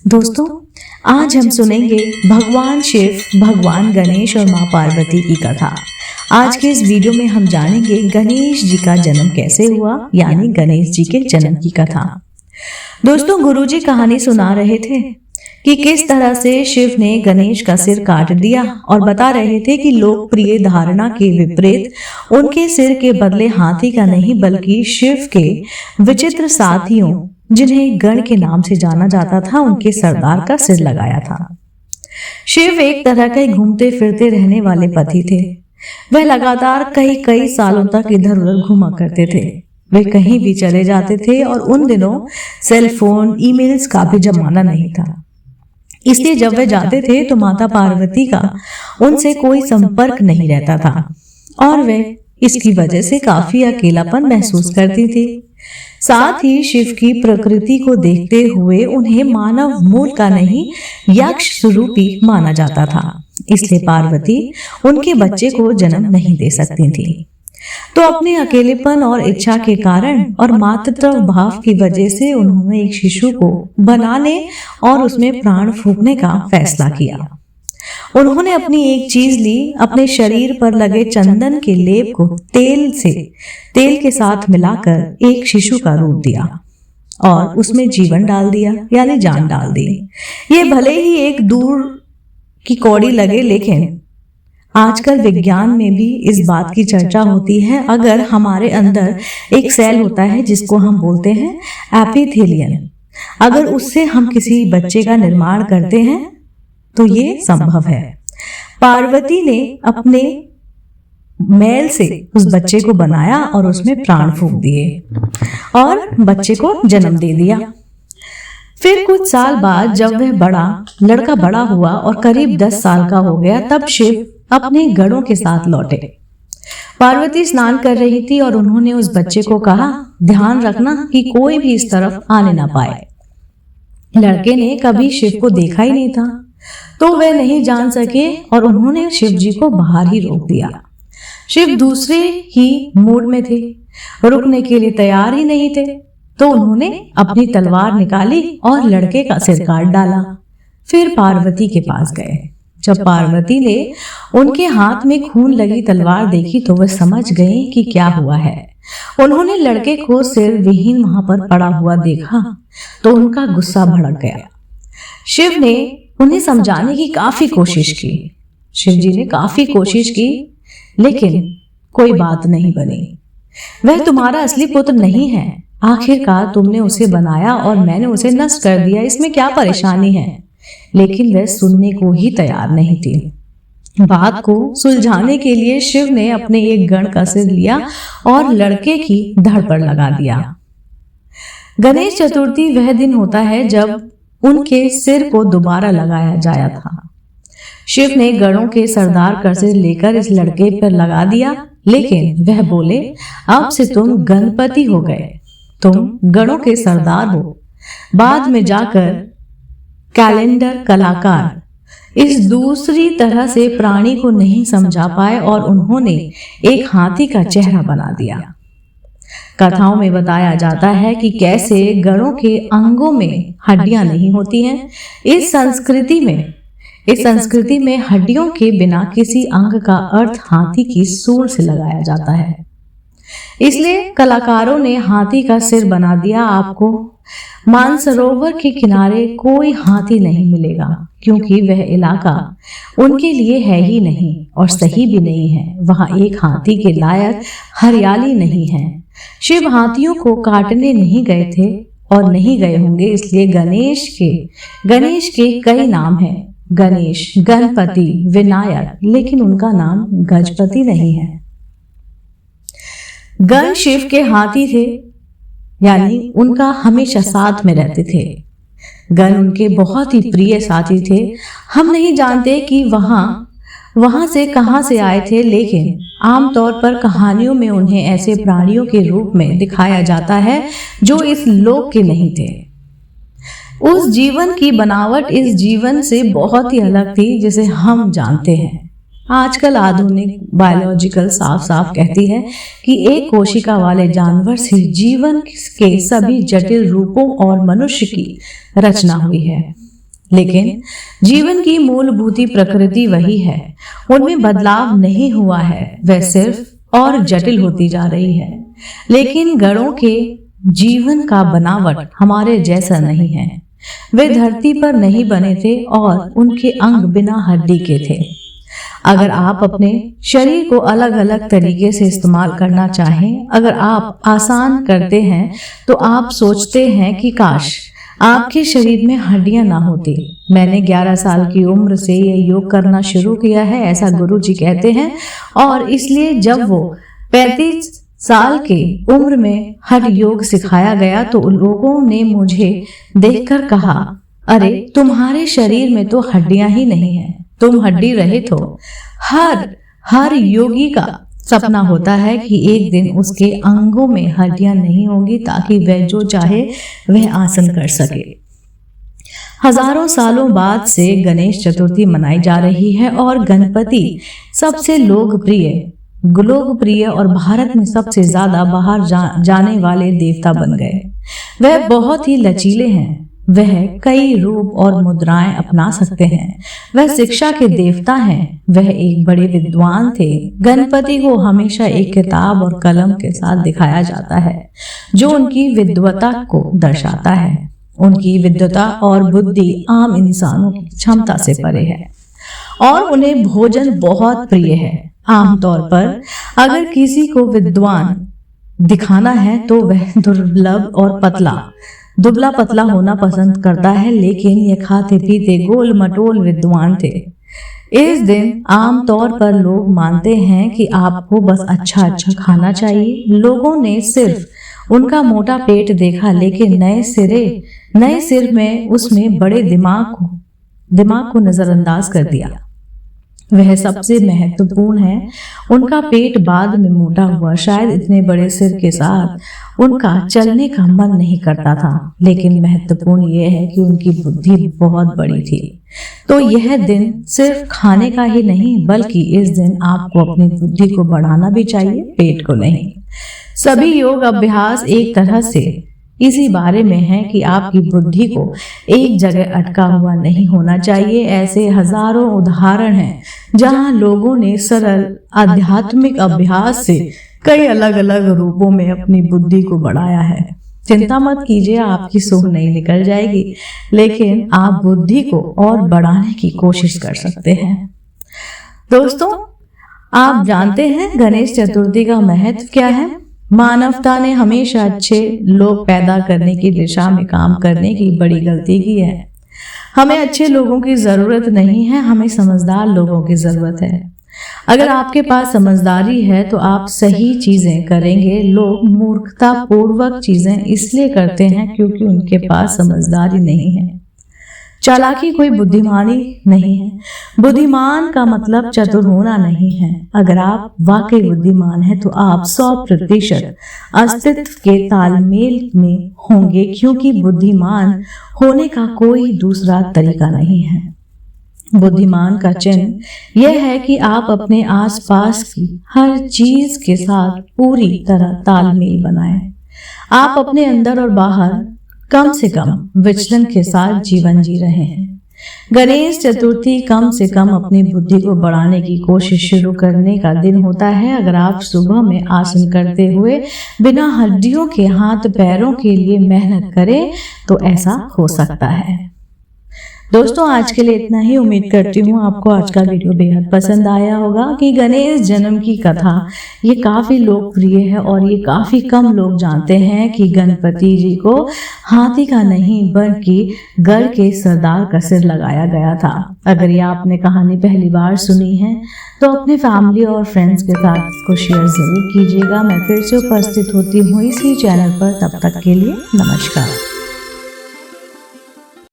दोस्तों, आज हम सुनेंगे भगवान शिव, भगवान गणेश और माँ पार्वती की कथा। आज के इस वीडियो में हम जानेंगे गणेश जी का जन्म कैसे हुआ, यानी गणेश जी के जन्म की कथा। दोस्तों, गुरुजी कहानी सुना रहे थे कि किस तरह से शिव ने गणेश का सिर काट दिया और बता रहे थे कि लोकप्रिय धारणा के विपरीत उनके सिर के बदले हाथी का नहीं बल्कि शिव के विचित्र साथियों, जिन्हें गण के नाम से जाना जाता था, उनके सरदार का सिर लगाया था। शिव एक तरह के घूमते फिरते रहने वाले पति थे। वह लगातार कई सालों तक इधर उधर घूमा करते थे। वे कहीं भी चले जाते थे और उन दिनों सेल फोन, ईमेल्स का भी जमाना नहीं था। इसलिए जब वे जाते थे तो माता पार्वती का उनसे कोई संपर्क नहीं रहता था और वे इसकी वजह से काफी अकेलापन महसूस करती थी। साथ ही शिव की प्रकृति को देखते हुए उन्हें मानव मूल का नहीं, यक्ष स्वरूपी माना जाता था। इसलिए पार्वती उनके बच्चे को जन्म नहीं दे सकती थी। तो अपने अकेलेपन और इच्छा के कारण और मातृत्व भाव की वजह से उन्होंने एक शिशु को बनाने और उसमें प्राण फूंकने का फैसला किया। उन्होंने अपनी एक चीज ली, अपने शरीर पर लगे चंदन के लेप को तेल के साथ मिलाकर एक शिशु का रूप दिया और उसमें जीवन डाल दिया, यानी जान डाल दी। ये भले ही एक दूर की कौड़ी लगे, लेकिन आजकल विज्ञान में भी इस बात की चर्चा होती है। अगर हमारे अंदर एक सेल होता है जिसको हम बोलते हैं एपिथेलियन, अगर उससे हम किसी बच्चे का निर्माण करते हैं तो ये संभव है। पार्वती ने अपने मैल से उस बच्चे को बनाया और उसमें प्राण फूंक दिए और बच्चे को जन्म दे दिया। फिर कुछ साल बाद जब वह लड़का बड़ा हुआ और करीब 10 साल का हो गया, तब शिव अपने गणों के साथ लौटे। पार्वती स्नान कर रही थी और उन्होंने उस बच्चे को कहा, ध्यान रखना कि कोई भी इस तरफ आने ना पाए। लड़के ने कभी शिव को देखा ही नहीं था, तो वे नहीं जान सके और उन्होंने शिव जी को बाहर ही रोक दिया। शिव दूसरे ही मूड में थे, रुकने के लिए तैयार ही नहीं थे, तो उन्होंने अपनी तलवार निकाली और लड़के का सिर काट डाला। फिर पार्वती के पास गए। जब पार्वती ने उनके हाथ में खून लगी तलवार देखी तो वह समझ गए कि क्या हुआ है। उन्होंने लड़के को सिर विहीन वहां पर पड़ा हुआ देखा तो उनका गुस्सा भड़क गया। शिव ने उन्हें समझाने की काफी कोशिश की। शिव जी ने काफी कोशिश की, लेकिन कोई बात नहीं बनी। वह तुम्हारा असली पुत्र नहीं है। आखिरकार तुमने उसे बनाया और मैंने उसे नष्ट कर दिया, इसमें क्या परेशानी है? लेकिन वह सुनने को ही तैयार नहीं थी। बात को सुलझाने के लिए शिव ने अपने एक गण का सिर लिया और लड़के की धड़ पर लगा दिया। गणेश चतुर्थी वह दिन होता है जब उनके सिर को दोबारा लगाया जाया था। शिव ने गणों के सरदार का सिर लेकर इस लड़के पर लगा दिया, लेकिन वह बोले, अब से तुम गणपति हो गए, तुम गणों के सरदार हो। बाद में जाकर कैलेंडर कलाकार इस दूसरी तरह से प्राणी को नहीं समझा पाए और उन्होंने एक हाथी का चेहरा बना दिया। कथाओं में बताया जाता है कि कैसे गणों के अंगों में हड्डियां नहीं होती हैं। इस संस्कृति में हड्डियों के बिना किसी अंग का अर्थ हाथी की सूंड से लगाया जाता है। इसलिए कलाकारों ने हाथी का सिर बना दिया। आपको मानसरोवर के किनारे कोई हाथी नहीं मिलेगा, क्योंकि वह इलाका उनके लिए है ही नहीं और सही भी नहीं है। वहां एक हाथी के लायक हरियाली नहीं है। शिव हाथियों को काटने नहीं गए थे और नहीं गए होंगे, इसलिए गणेश के कई नाम हैं। गणेश, गणपति, विनायक, लेकिन उनका नाम गजपति नहीं है। गण शिव के हाथी थे, यानी उनका हमेशा साथ में रहते थे। गण उनके बहुत ही प्रिय साथी थे। हम नहीं जानते कि वहां से कहां से आए थे, लेकिन आमतौर पर कहानियों में उन्हें ऐसे प्राणियों के रूप में दिखाया जाता है जो इस लोक के नहीं थे। उस जीवन की बनावट इस जीवन से बहुत ही अलग थी जिसे हम जानते हैं। आजकल आधुनिक बायोलॉजिकल साफ कहती है कि एक कोशिका वाले जानवर से जीवन के सभी जटिल रूपों और मनुष्य की रचना हुई है। लेकिन जीवन की मूलभूत प्रकृति वही है, उनमें बदलाव नहीं हुआ है, वह सिर्फ और जटिल होती जा रही है। लेकिन गणों के जीवन का बनावट हमारे जैसा नहीं है। वे धरती पर नहीं बने थे और उनके अंग बिना हड्डी के थे। अगर आप अपने शरीर को अलग अलग तरीके से इस्तेमाल करना चाहें, अगर आप आसान करते हैं तो आप सोचते हैं कि काश आपके शरीर में हड्डियां ना होती। मैंने 11 साल की उम्र से ये योग करना शुरू किया है, ऐसा गुरुजी कहते हैं। और इसलिए जब वो 35 साल के उम्र में हठ योग सिखाया गया तो लोगों ने मुझे देखकर कहा, अरे तुम्हारे शरीर में तो हड्डियां ही नहीं है, तुम हड्डी रहित हो। हर योगी का सपना होता है कि एक दिन उसके अंगों में हड्डियां नहीं होंगी ताकि वह जो चाहे वह आसन कर सके। हजारों सालों बाद से गणेश चतुर्थी मनाई जा रही है और गणपति सबसे लोकप्रिय और भारत में सबसे ज्यादा बाहर जाने वाले देवता बन गए। वह बहुत ही लचीले हैं, वह कई रूप और मुद्राएं अपना सकते हैं। वह शिक्षा के देवता हैं, वह एक बड़े विद्वान थे। गणपति को हमेशा एक किताब और कलम के साथ दिखाया जाता है जो उनकी विद्वता को दर्शाता है। उनकी विद्वता और बुद्धि आम इंसानों की क्षमता से परे है और उन्हें भोजन बहुत प्रिय है। आमतौर पर अगर किसी को विद्वान दिखाना है तो वह दुबला पतला होना पसंद करता है, लेकिन ये खाते पीते गोल मटोल विद्वान थे। इस दिन आमतौर पर लोग मानते हैं कि आपको बस अच्छा खाना चाहिए। लोगों ने सिर्फ उनका मोटा पेट देखा, लेकिन नए सिर में उसमें बड़े दिमाग को नजरअंदाज कर दिया। वह सबसे महत्वपूर्ण है। उनका पेट बाद में मोटा हुआ, शायद इतने बड़े सिर के साथ उनका चलने का मन नहीं करता था। लेकिन महत्वपूर्ण यह है कि उनकी बुद्धि बहुत बड़ी थी। तो यह दिन सिर्फ खाने का ही नहीं, बल्कि इस दिन आपको अपनी बुद्धि को बढ़ाना भी चाहिए, पेट को नहीं। सभी योग अभ्यास एक तरह से इसी बारे में है कि आपकी बुद्धि को एक जगह अटका हुआ नहीं होना चाहिए। ऐसे हजारों उदाहरण हैं जहां लोगों ने सरल आध्यात्मिक अभ्यास से कई अलग अलग रूपों में अपनी बुद्धि को बढ़ाया है। चिंता मत कीजिए, आपकी सूह नहीं निकल जाएगी, लेकिन आप बुद्धि को और बढ़ाने की कोशिश कर सकते हैं। दोस्तों, आप जानते हैं गणेश चतुर्थी का महत्व क्या है? मानवता ने हमेशा अच्छे लोग पैदा करने की दिशा में काम करने की बड़ी गलती की है। हमें अच्छे लोगों की जरूरत नहीं है, हमें समझदार लोगों की जरूरत है। अगर आपके पास समझदारी है तो आप सही चीजें करेंगे। लोग मूर्खता पूर्वक चीजें इसलिए करते हैं क्योंकि उनके पास समझदारी नहीं है। चालाकी कोई बुद्धिमानी नहीं है। बुद्धिमान का मतलब चतुर होना नहीं है। अगर आप वाकई बुद्धिमान हैं तो आप 100% अस्तित्व के तालमेल में होंगे, क्योंकि बुद्धिमान होने का कोई दूसरा तरीका नहीं है। बुद्धिमान का चिन्ह यह है कि आप अपने आसपास की हर चीज के साथ पूरी तरह तालमेल बनाएं। आप अपने अंदर और बाहर कम से कम विचलन के साथ जीवन जी रहे हैं। गणेश चतुर्थी कम से कम अपनी बुद्धि को बढ़ाने की कोशिश शुरू करने का दिन होता है। अगर आप सुबह में आसन करते हुए बिना हड्डियों के हाथ पैरों के लिए मेहनत करें तो ऐसा हो सकता है। दोस्तों, आज के लिए इतना ही। उम्मीद करती हूँ आपको आज का वीडियो बेहद पसंद आया होगा कि गणेश जन्म की कथा ये काफी लोकप्रिय है और ये काफी कम लोग जानते हैं कि गणपति जी को हाथी का नहीं बल्कि गढ़ के सरदार का सिर लगाया गया था। अगर ये आपने कहानी पहली बार सुनी है तो अपने फैमिली और फ्रेंड्स के साथ इसको शेयर जरूर कीजिएगा। मैं फिर से उपस्थित होती हूँ इसी चैनल पर, तब तक के लिए नमस्कार।